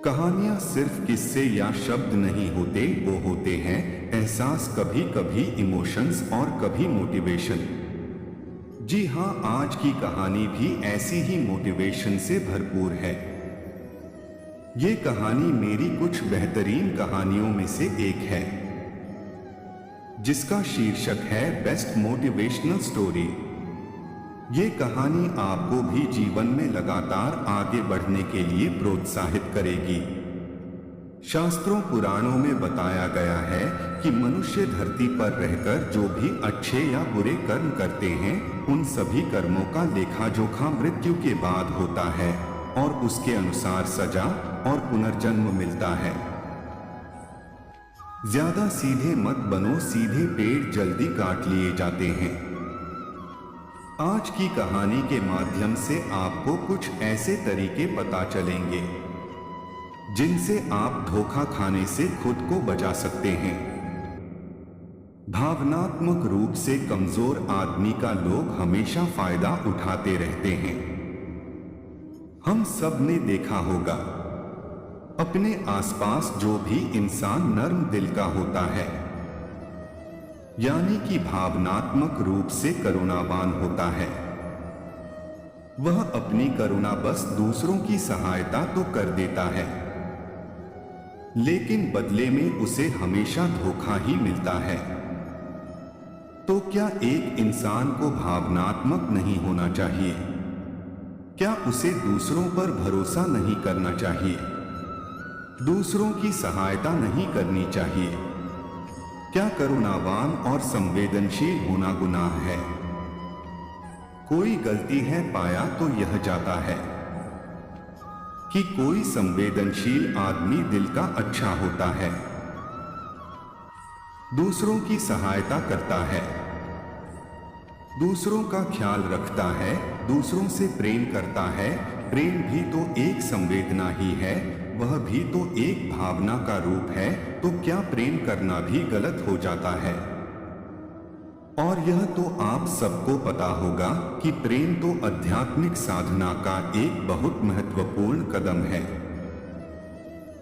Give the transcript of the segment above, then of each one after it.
कहानियां सिर्फ किस्से या शब्द नहीं होते, वो होते हैं एहसास, कभी कभी इमोशंस और कभी मोटिवेशन। जी हाँ, आज की कहानी भी ऐसी ही मोटिवेशन से भरपूर है। ये कहानी मेरी कुछ बेहतरीन कहानियों में से एक है, जिसका शीर्षक है बेस्ट मोटिवेशनल स्टोरी। ये कहानी आपको भी जीवन में लगातार आगे बढ़ने के लिए प्रोत्साहित करेगी। शास्त्रों पुराणों में बताया गया है कि मनुष्य धरती पर रहकर जो भी अच्छे या बुरे कर्म करते हैं, उन सभी कर्मों का लेखा जोखा मृत्यु के बाद होता है और उसके अनुसार सजा और पुनर्जन्म मिलता है। ज्यादा सीधे मत बनो, सीधे पेड़ जल्दी काट लिए जाते हैं। आज की कहानी के माध्यम से आपको कुछ ऐसे तरीके पता चलेंगे जिनसे आप धोखा खाने से खुद को बचा सकते हैं। भावनात्मक रूप से कमजोर आदमी का लोग हमेशा फायदा उठाते रहते हैं। हम सब ने देखा होगा, अपने आसपास जो भी इंसान नर्म दिल का होता है, यानी कि भावनात्मक रूप से करुणावान होता है, वह अपनी करुणा बस दूसरों की सहायता तो कर देता है, लेकिन बदले में उसे हमेशा धोखा ही मिलता है। तो क्या एक इंसान को भावनात्मक नहीं होना चाहिए? क्या उसे दूसरों पर भरोसा नहीं करना चाहिए? दूसरों की सहायता नहीं करनी चाहिए? क्या करुणावान और संवेदनशील होना गुनाह है? कोई गलती है पाया तो यह जाता है कि कोई संवेदनशील आदमी दिल का अच्छा होता है, दूसरों की सहायता करता है, दूसरों का ख्याल रखता है, दूसरों से प्रेम करता है। प्रेम भी तो एक संवेदना ही है, वह भी तो एक भावना का रूप है। तो क्या प्रेम करना भी गलत हो जाता है? और यह तो आप सबको पता होगा कि प्रेम तो आध्यात्मिक साधना का एक बहुत महत्वपूर्ण कदम है।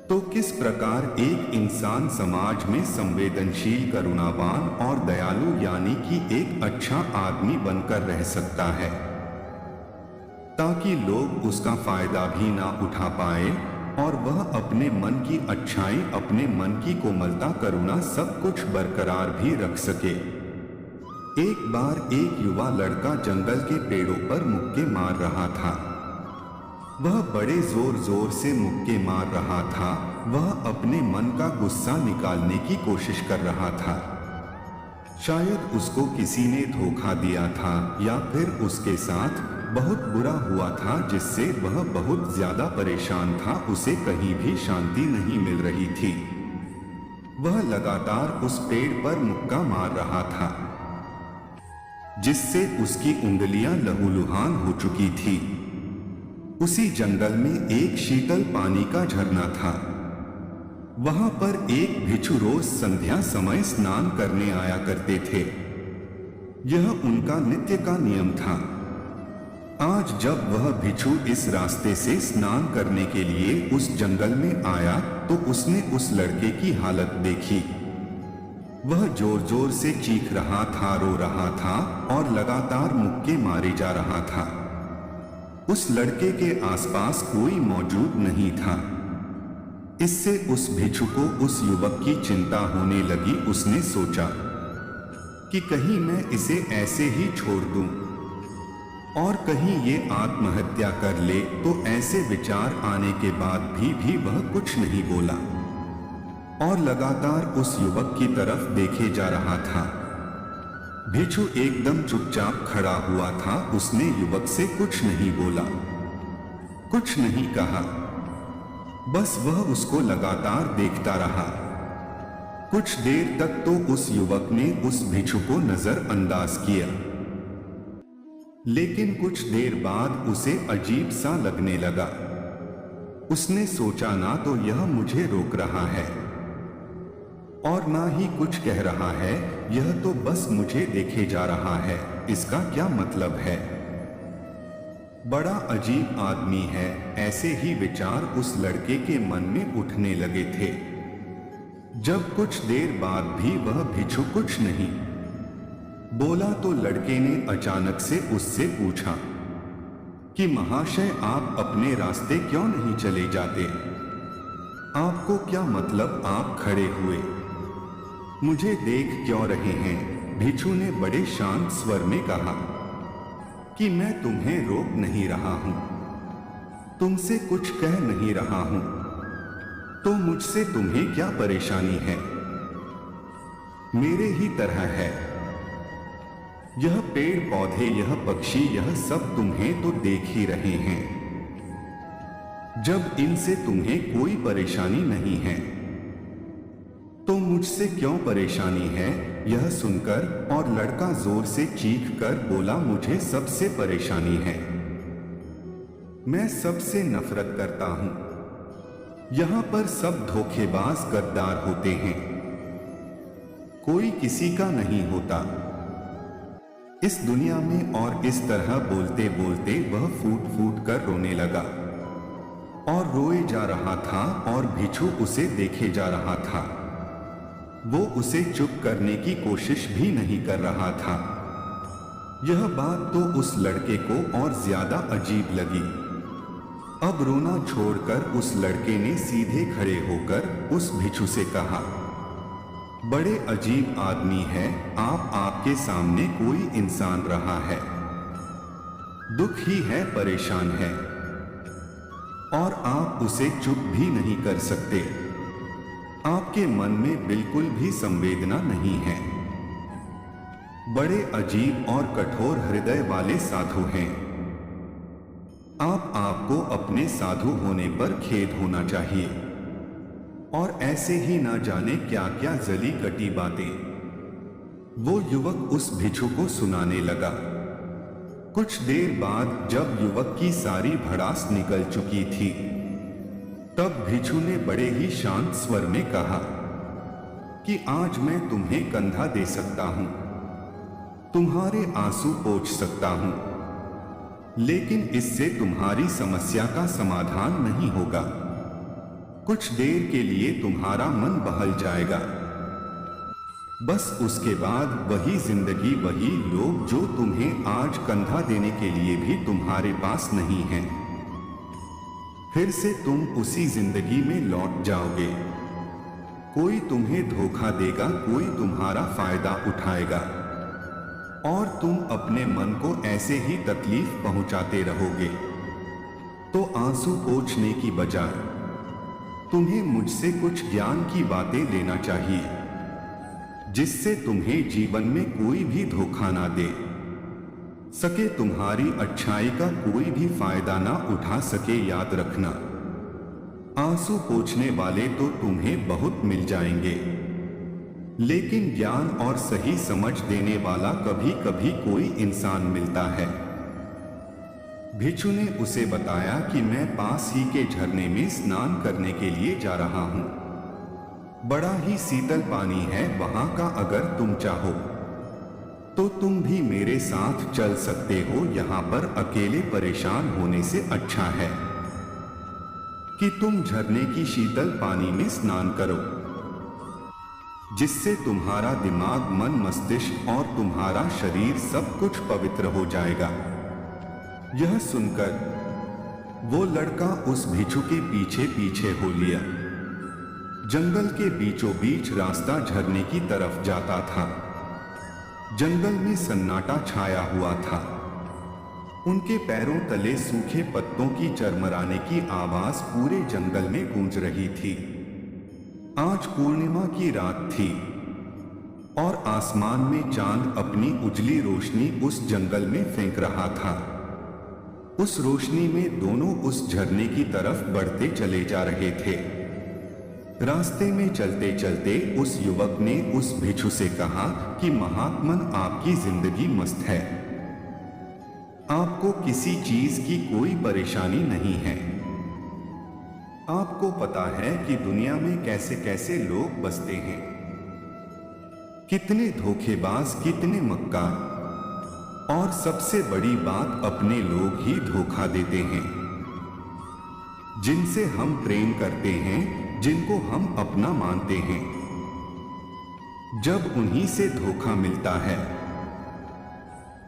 तो किस प्रकार एक इंसान समाज में संवेदनशील, करुणावान और दयालु यानी कि एक अच्छा आदमी बनकर रह सकता है, ताकि लोग उसका फायदा भी ना उठा पाए और वह अपने मन की अच्छाई, अपने मन की कोमलता, करुणा सब कुछ बरकरार भी रख सके। एक बार एक युवा लड़का जंगल के पेड़ों पर मुक्के मार रहा था। वह बड़े जोर जोर से मुक्के मार रहा था। वह अपने मन का गुस्सा निकालने की कोशिश कर रहा था। शायद उसको किसी ने धोखा दिया था या फिर उसके साथ बहुत बुरा हुआ था, जिससे वह बहुत ज्यादा परेशान था। उसे कहीं भी शांति नहीं मिल रही थी। वह लगातार उस पेड़ पर मुक्का मार रहा था, जिससे उसकी उंगलियां लहूलुहान हो चुकी थी। उसी जंगल में एक शीतल पानी का झरना था। वहां पर एक भिक्षु रोज संध्या समय स्नान करने आया करते थे। यह उनका नित्य का नियम था। आज जब वह भिक्षु इस रास्ते से स्नान करने के लिए उस जंगल में आया तो उसने उस लड़के की हालत देखी। वह जोर जोर से चीख रहा था, रो रहा था और लगातार मुक्के मारे जा रहा था। उस लड़के के आसपास कोई मौजूद नहीं था। इससे उस भिक्षु को उस युवक की चिंता होने लगी। उसने सोचा कि कहीं मैं इसे ऐसे ही छोड़ दूं और कहीं ये आत्महत्या कर ले। तो ऐसे विचार आने के बाद भी वह कुछ नहीं बोला और लगातार उस युवक की तरफ देखे जा रहा था। भिक्षु एकदम चुपचाप खड़ा हुआ था। उसने युवक से कुछ नहीं बोला, कुछ नहीं कहा, बस वह उसको लगातार देखता रहा। कुछ देर तक तो उस युवक ने उस भिक्षु को नजरअंदाज किया, लेकिन कुछ देर बाद उसे अजीब सा लगने लगा। उसने सोचा, ना तो यह मुझे रोक रहा है और ना ही कुछ कह रहा है, यह तो बस मुझे देखे जा रहा है। इसका क्या मतलब है? बड़ा अजीब आदमी है, ऐसे ही विचार उस लड़के के मन में उठने लगे थे। जब कुछ देर बाद भी वह भिक्षु कुछ नहीं बोला तो लड़के ने अचानक से उससे पूछा कि महाशय, आप अपने रास्ते क्यों नहीं चले जाते? आपको क्या मतलब आप खड़े हुए मुझे देख क्यों रहे हैं? भिक्षु ने बड़े शांत स्वर में कहा कि मैं तुम्हें रोक नहीं रहा हूं, तुमसे कुछ कह नहीं रहा हूं, तो मुझसे तुम्हें क्या परेशानी है? मेरे ही तरह है। यह पेड़ पौधे, यह पक्षी, यह सब तुम्हें तो देख ही रहे हैं। जब इनसे तुम्हें कोई परेशानी नहीं है तो मुझसे क्यों परेशानी है? यह सुनकर और लड़का जोर से चीख कर बोला, मुझे सबसे परेशानी है, मैं सबसे नफरत करता हूं। यहां पर सब धोखेबाज गद्दार होते हैं, कोई किसी का नहीं होता इस दुनिया में। और इस तरह बोलते बोलते वह फूट फूट कर रोने लगा और रोए जा रहा था और भिक्षु उसे देखे जा रहा था। वो उसे चुप करने की कोशिश भी नहीं कर रहा था। यह बात तो उस लड़के को और ज्यादा अजीब लगी। अब रोना छोड़कर उस लड़के ने सीधे खड़े होकर उस भिक्षु से कहा, बड़े अजीब आदमी है आप, आपके सामने कोई इंसान रहा है, दुख ही है, परेशान है, और आप उसे चुप भी नहीं कर सकते। आपके मन में बिल्कुल भी संवेदना नहीं है। बड़े अजीब और कठोर हृदय वाले साधु हैं आपको अपने साधु होने पर खेद होना चाहिए। और ऐसे ही ना जाने क्या क्या जली कटी बातें वो युवक उस भिक्षु को सुनाने लगा। कुछ देर बाद जब युवक की सारी भड़ास निकल चुकी थी तब भिक्षु ने बड़े ही शांत स्वर में कहा कि आज मैं तुम्हें कंधा दे सकता हूं, तुम्हारे आंसू पोंछ सकता हूं, लेकिन इससे तुम्हारी समस्या का समाधान नहीं होगा। कुछ देर के लिए तुम्हारा मन बहल जाएगा, बस उसके बाद वही जिंदगी, वही लोग जो तुम्हें आज कंधा देने के लिए भी तुम्हारे पास नहीं है, फिर से तुम उसी जिंदगी में लौट जाओगे। कोई तुम्हें धोखा देगा, कोई तुम्हारा फायदा उठाएगा और तुम अपने मन को ऐसे ही तकलीफ पहुंचाते रहोगे। तो आंसू पोंछने की बजाय तुम्हें मुझसे कुछ ज्ञान की बातें लेना चाहिए, जिससे तुम्हें जीवन में कोई भी धोखा ना दे सके, तुम्हारी अच्छाई का कोई भी फायदा ना उठा सके। याद रखना, आंसू पोंछने वाले तो तुम्हें बहुत मिल जाएंगे, लेकिन ज्ञान और सही समझ देने वाला कभी कभी कोई इंसान मिलता है। भिक्षु ने उसे बताया कि मैं पास ही के झरने में स्नान करने के लिए जा रहा हूं, बड़ा ही शीतल पानी है वहां का, अगर तुम चाहो तो तुम भी मेरे साथ चल सकते हो। यहां पर अकेले परेशान होने से अच्छा है कि तुम झरने की शीतल पानी में स्नान करो, जिससे तुम्हारा दिमाग, मन, मस्तिष्क और तुम्हारा शरीर सब कुछ पवित्र हो जाएगा। यह सुनकर वो लड़का उस भिक्षु के पीछे पीछे हो लिया। जंगल के बीचों बीच रास्ता झरने की तरफ जाता था। जंगल में सन्नाटा छाया हुआ था। उनके पैरों तले सूखे पत्तों की चरमराने की आवाज पूरे जंगल में गूंज रही थी। आज पूर्णिमा की रात थी और आसमान में चांद अपनी उजली रोशनी उस जंगल में फेंक रहा था। उस रोशनी में दोनों उस झरने की तरफ बढ़ते चले जा रहे थे। रास्ते में चलते चलते उस युवक ने उस भिक्षु से कहा कि महात्मन, आपकी जिंदगी मस्त है, आपको किसी चीज की कोई परेशानी नहीं है। आपको पता है कि दुनिया में कैसे कैसे लोग बसते हैं, कितने धोखेबाज, कितने मक्कार। और सबसे बड़ी बात, अपने लोग ही धोखा देते हैं। जिनसे हम प्रेम करते हैं, जिनको हम अपना मानते हैं, जब उन्हीं से धोखा मिलता है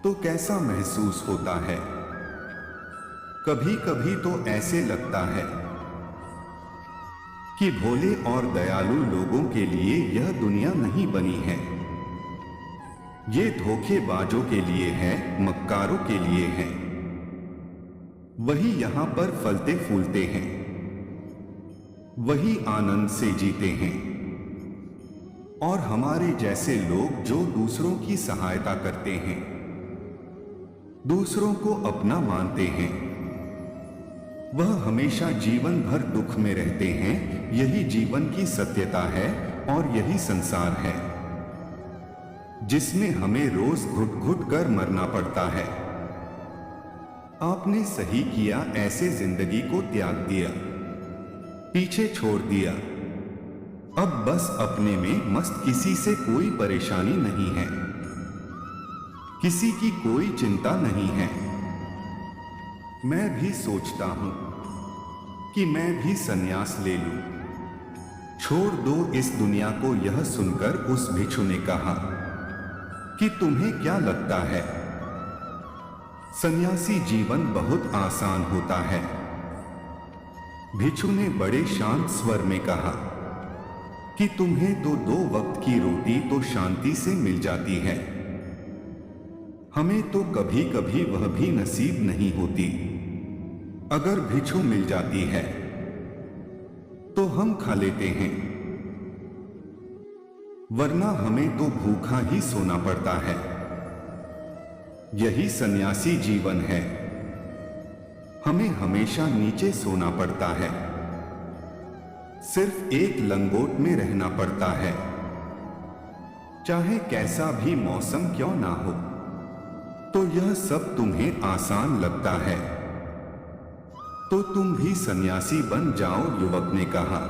तो कैसा महसूस होता है। कभी कभी तो ऐसे लगता है कि भोले और दयालु लोगों के लिए यह दुनिया नहीं बनी है। ये धोखेबाजों के लिए है, मक्कारों के लिए है। वही यहां पर फलते फूलते हैं, वही आनंद से जीते हैं। और हमारे जैसे लोग जो दूसरों की सहायता करते हैं, दूसरों को अपना मानते हैं, वह हमेशा जीवन भर दुख में रहते हैं। यही जीवन की सत्यता है और यही संसार है जिसमें हमें रोज घुट घुट कर मरना पड़ता है। आपने सही किया, ऐसे जिंदगी को त्याग दिया, पीछे छोड़ दिया। अब बस अपने में मस्त, किसी से कोई परेशानी नहीं है, किसी की कोई चिंता नहीं है। मैं भी सोचता हूं कि मैं भी संन्यास ले लूं, छोड़ दो इस दुनिया को। यह सुनकर उस भिक्षु ने कहा कि तुम्हें क्या लगता है, सन्यासी जीवन बहुत आसान होता है। भिक्षु ने बड़े शांत स्वर में कहा कि तुम्हें तो 2 वक्त की रोटी तो शांति से मिल जाती है, हमें तो कभी कभी वह भी नसीब नहीं होती। अगर भिक्षु मिल जाती है तो हम खा लेते हैं, वरना हमें तो भूखा ही सोना पड़ता है। यही सन्यासी जीवन है, हमें हमेशा नीचे सोना पड़ता है, सिर्फ एक लंगोट में रहना पड़ता है। चाहे कैसा भी मौसम क्यों ना हो, तो यह सब तुम्हें आसान लगता है, तो तुम भी सन्यासी बन जाओ। युवक ने कहा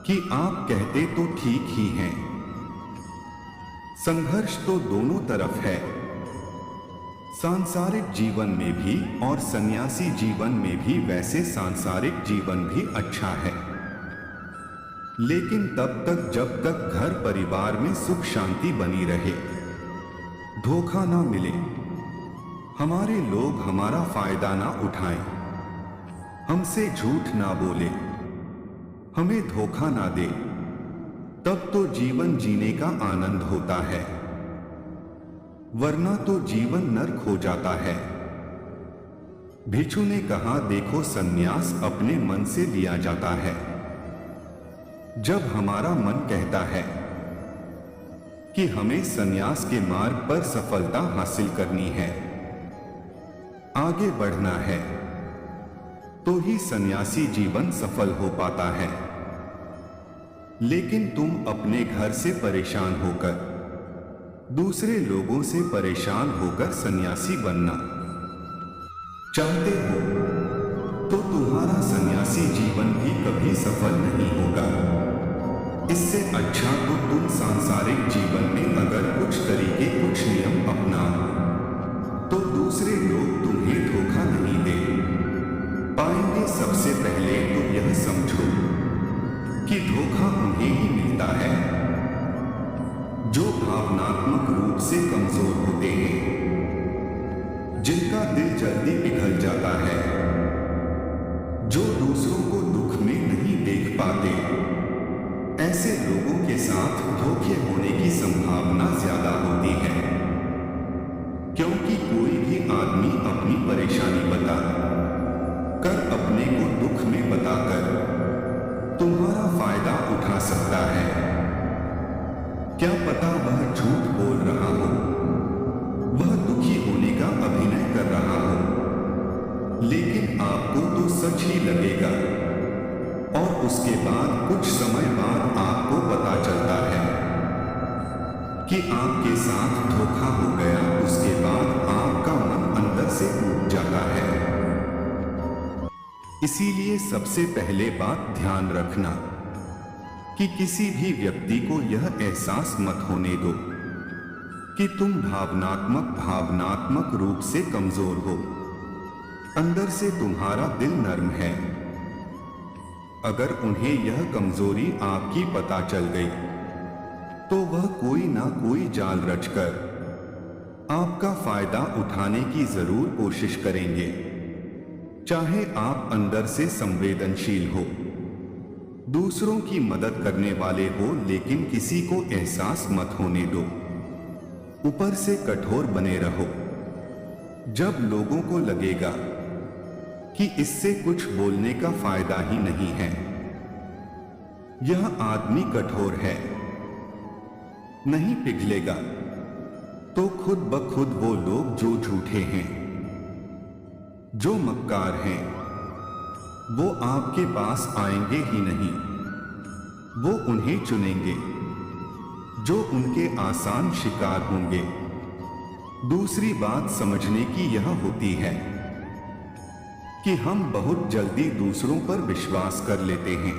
कि आप कहते तो ठीक ही हैं, संघर्ष तो दोनों तरफ है, सांसारिक जीवन में भी और सन्यासी जीवन में भी। वैसे सांसारिक जीवन भी अच्छा है, लेकिन तब तक जब तक घर परिवार में सुख शांति बनी रहे, धोखा ना मिले, हमारे लोग हमारा फायदा ना उठाएं, हमसे झूठ ना बोले, हमें धोखा ना दे, तब तो जीवन जीने का आनंद होता है, वरना तो जीवन नर्क हो जाता है। भिक्षु ने कहा, देखो सन्यास अपने मन से लिया जाता है। जब हमारा मन कहता है कि हमें सन्यास के मार्ग पर सफलता हासिल करनी है, आगे बढ़ना है, तो ही सन्यासी जीवन सफल हो पाता है। लेकिन तुम अपने घर से परेशान होकर, दूसरे लोगों से परेशान होकर सन्यासी बनना चाहते हो, तो तुम्हारा सन्यासी जीवन भी कभी सफल नहीं होगा। इससे अच्छा तो तुम सांसारिक जीवन में अगर कुछ तरीके, कुछ नियम अपनाओ, तो दूसरे लोग तुम्हें धोखा नहीं दे पाएंगे। सबसे पहले तो यह समझो कि धोखा उन्हें ही मिलता है जो भावनात्मक रूप से कमजोर होते हैं, जिनका दिल जल्दी पिघल जाता है, जो दूसरों को दुख में नहीं देख पाते। ऐसे लोगों के साथ धोखे होने की संभावना ज्यादा होती है, क्योंकि कोई भी आदमी अपनी परेशानी बता कर, अपने को दुख में बताकर तुम्हारा फायदा उठा सकता है। क्या पता वह झूठ बोल रहा हो, वह दुखी होने का अभिनय कर रहा हो, लेकिन आपको तो सच ही लगेगा। और उसके बाद कुछ समय बाद आपको पता चलता है कि आपके साथ धोखा हो गया। उसके बाद आपका मन अंदर से टूट जाता है। इसीलिए सबसे पहले बात ध्यान रखना कि किसी भी व्यक्ति को यह एहसास मत होने दो कि तुम भावनात्मक रूप से कमजोर हो। अंदर से तुम्हारा दिल नर्म है। अगर उन्हें यह कमजोरी आपकी पता चल गई तो वह कोई ना कोई जाल रचकर आपका फायदा उठाने की जरूर कोशिश करेंगे। चाहे आप अंदर से संवेदनशील हो, दूसरों की मदद करने वाले हो, लेकिन किसी को एहसास मत होने दो। ऊपर से कठोर बने रहो। जब लोगों को लगेगा कि इससे कुछ बोलने का फायदा ही नहीं है, यह आदमी कठोर है, नहीं पिघलेगा, तो खुद ब खुद वो लोग जो झूठे हैं, जो मक्कार हैं, वो आपके पास आएंगे ही नहीं। वो उन्हें चुनेंगे जो उनके आसान शिकार होंगे। दूसरी बात समझने की यह होती है कि हम बहुत जल्दी दूसरों पर विश्वास कर लेते हैं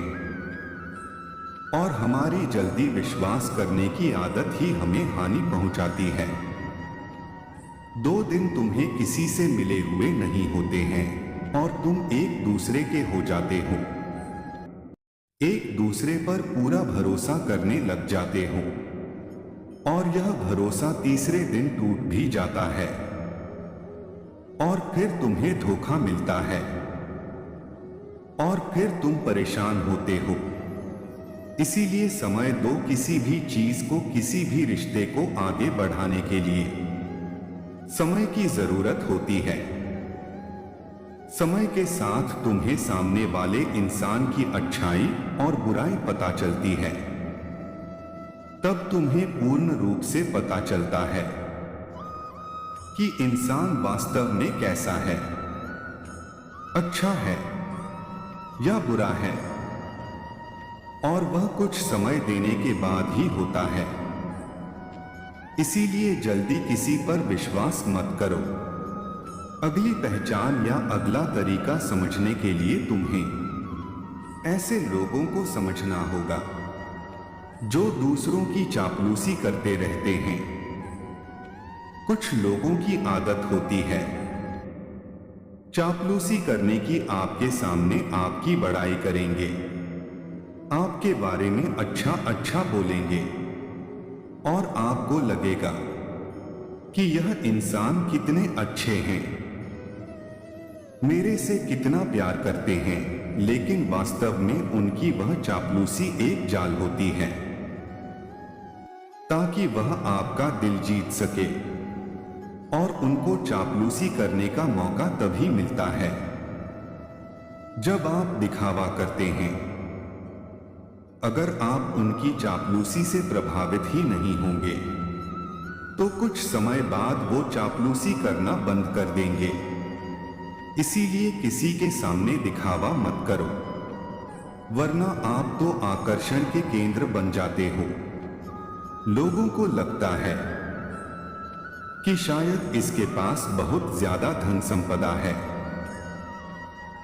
और हमारी जल्दी विश्वास करने की आदत ही हमें हानि पहुंचाती है। 2 दिन तुम्हें किसी से मिले हुए नहीं होते हैं और तुम एक दूसरे के हो जाते हो। एक दूसरे पर पूरा भरोसा करने लग जाते हो और यह भरोसा तीसरे दिन टूट भी जाता है और फिर तुम्हें धोखा मिलता है और फिर तुम परेशान होते हो। इसीलिए समय दो किसी भी चीज को, किसी भी रिश्ते को आगे बढ़ाने के लिए समय की जरूरत होती है। समय के साथ तुम्हें सामने वाले इंसान की अच्छाई और बुराई पता चलती है। तब तुम्हें पूर्ण रूप से पता चलता है कि इंसान वास्तव में कैसा है, अच्छा है या बुरा है, और वह कुछ समय देने के बाद ही होता है। इसीलिए जल्दी किसी पर विश्वास मत करो। अगली पहचान या अगला तरीका समझने के लिए तुम्हें ऐसे लोगों को समझना होगा जो दूसरों की चापलूसी करते रहते हैं। कुछ लोगों की आदत होती है चापलूसी करने की। आपके सामने आपकी बड़ाई करेंगे, आपके बारे में अच्छा बोलेंगे और आपको लगेगा कि यह इंसान कितने अच्छे हैं, मेरे से कितना प्यार करते हैं, लेकिन वास्तव में उनकी वह चापलूसी एक जाल होती है ताकि वह आपका दिल जीत सके। और उनको चापलूसी करने का मौका तभी मिलता है जब आप दिखावा करते हैं। अगर आप उनकी चापलूसी से प्रभावित ही नहीं होंगे तो कुछ समय बाद वो चापलूसी करना बंद कर देंगे। इसीलिए किसी के सामने दिखावा मत करो, वरना आप तो आकर्षण के केंद्र बन जाते हो। लोगों को लगता है कि शायद इसके पास बहुत ज्यादा धन संपदा है,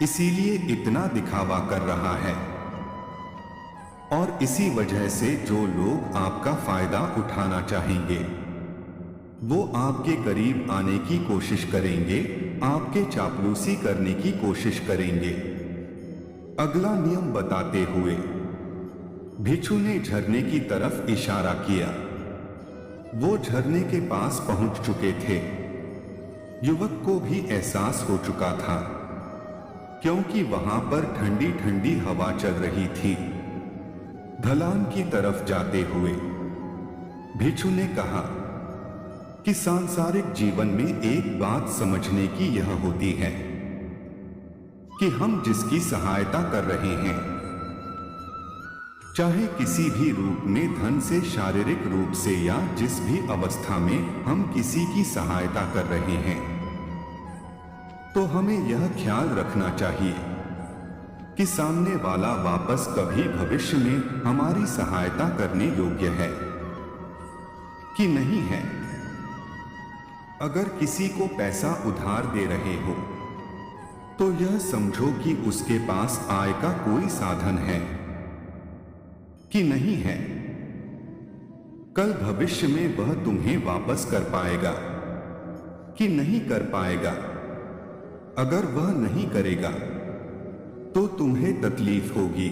इसीलिए इतना दिखावा कर रहा है। और इसी वजह से जो लोग आपका फायदा उठाना चाहेंगे वो आपके करीब आने की कोशिश करेंगे, आपके चापलूसी करने की कोशिश करेंगे। अगला नियम बताते हुए भिक्षु ने झरने की तरफ इशारा किया। वो झरने के पास पहुंच चुके थे। युवक को भी एहसास हो चुका था क्योंकि वहां पर ठंडी ठंडी हवा चल रही थी। ढलान की तरफ जाते हुए भिक्षु ने कहा कि सांसारिक जीवन में एक बात समझने की यह होती है कि हम जिसकी सहायता कर रहे हैं, चाहे किसी भी रूप में, धन से, शारीरिक रूप से या जिस भी अवस्था में हम किसी की सहायता कर रहे हैं, तो हमें यह ख्याल रखना चाहिए कि सामने वाला वापस कभी भविष्य में हमारी सहायता करने योग्य है कि नहीं है। अगर किसी को पैसा उधार दे रहे हो तो यह समझो कि उसके पास आय का कोई साधन है कि नहीं है। कल भविष्य में वह तुम्हें वापस कर पाएगा कि नहीं कर पाएगा। अगर वह नहीं करेगा तो तुम्हें तकलीफ होगी,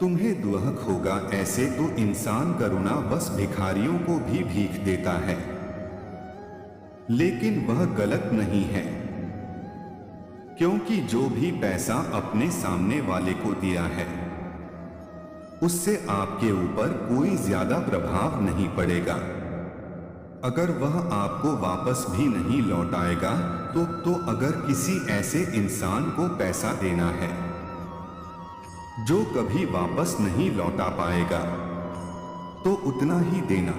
तुम्हें दुख होगा। ऐसे तो इंसान करुणावश भिखारियों को भी भीख देता है, लेकिन वह गलत नहीं है, क्योंकि जो भी पैसा अपने सामने वाले को दिया है उससे आपके ऊपर कोई ज्यादा प्रभाव नहीं पड़ेगा। अगर वह आपको वापस भी नहीं लौटाएगा तो अगर किसी ऐसे इंसान को पैसा देना है जो कभी वापस नहीं लौटा पाएगा तो उतना ही देना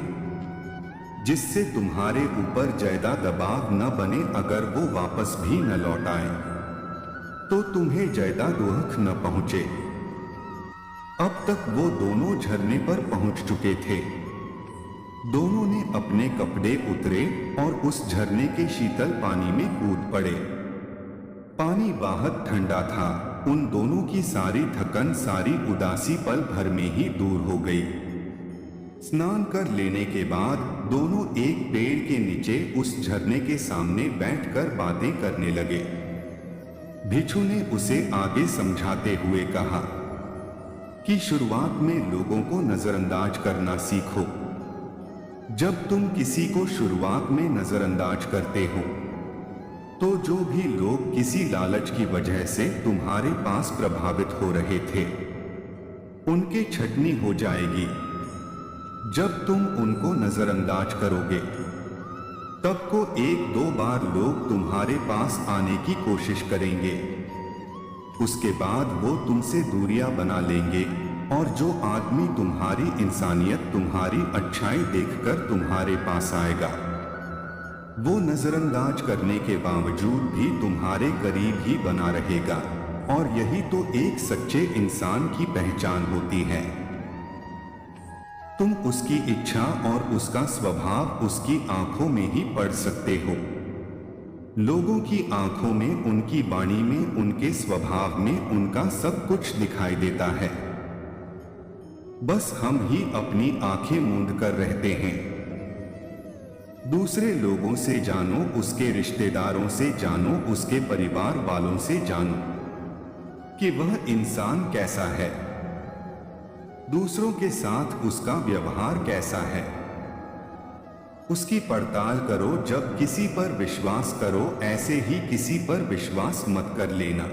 जिससे तुम्हारे ऊपर ज्यादा दबाव न बने। अगर वो वापस भी न लौटाए तो तुम्हें ज्यादा दुख न पहुंचे। अब तक वो दोनों झरने पर पहुंच चुके थे। दोनों ने अपने कपड़े उतरे और उस झरने के शीतल पानी में कूद पड़े। पानी बाहर ठंडा था। उन दोनों की सारी थकन, सारी उदासी पल भर में ही दूर हो गई। स्नान कर लेने के बाद दोनों एक पेड़ के नीचे उस झरने के सामने बैठकर बातें करने लगे। भिक्षु ने उसे आगे समझाते हुए कहा कि शुरुआत में लोगों को नजरअंदाज करना सीखो। जब तुम किसी को शुरुआत में नजरअंदाज करते हो तो जो भी लोग किसी लालच की वजह से तुम्हारे पास प्रभावित हो रहे थे उनके छटनी हो जाएगी। जब तुम उनको नजरअंदाज करोगे तब को एक दो बार लोग तुम्हारे पास आने की कोशिश करेंगे। उसके बाद वो तुमसे दूरियां बना लेंगे और जो आदमी तुम्हारी इंसानियत, तुम्हारी अच्छाई देखकर तुम्हारे पास आएगा वो नजरअंदाज करने के बावजूद भी तुम्हारे करीब ही बना रहेगा। और यही तो एक सच्चे इंसान की पहचान होती है। तुम उसकी इच्छा और उसका स्वभाव उसकी आंखों में ही पढ़ सकते हो। लोगों की आंखों में, उनकी वाणी में, उनके स्वभाव में उनका सब कुछ दिखाई देता है। बस हम ही अपनी आंखें मूंद कर रहते हैं। दूसरे लोगों से जानो, उसके रिश्तेदारों से जानो, उसके परिवार वालों से जानो कि वह इंसान कैसा है, दूसरों के साथ उसका व्यवहार कैसा है। उसकी पड़ताल करो। जब किसी पर विश्वास करो ऐसे ही किसी पर विश्वास मत कर लेना।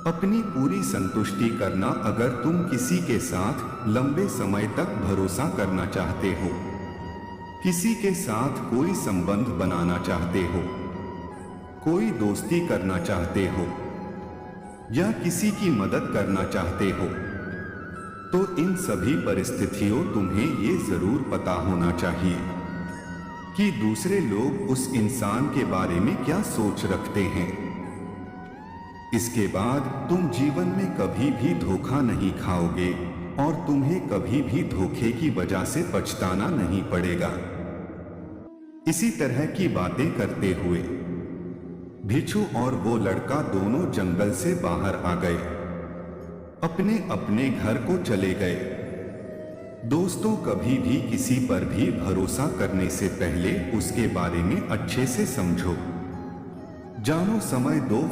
अपनी पूरी संतुष्टि करना। अगर तुम किसी के साथ लंबे समय तक भरोसा करना चाहते हो, किसी के साथ कोई संबंध बनाना चाहते हो, कोई दोस्ती करना चाहते हो या किसी की मदद करना चाहते हो, तो इन सभी परिस्थितियों तुम्हें ये जरूर पता होना चाहिए कि दूसरे लोग उस इंसान के बारे में क्या सोच रखते हैं। इसके बाद तुम जीवन में कभी भी धोखा नहीं खाओगे और तुम्हें कभी भी धोखे की वजह से पछताना नहीं पड़ेगा। इसी तरह की बातें करते हुए भिक्षु और वो लड़का दोनों जंगल से बाहर आ गए, अपने अपने घर को चले गए। दोस्तों, कभी भी किसी पर भी भरोसा करने से पहले उसके बारे में अच्छे से समझो, जानो, समय दो।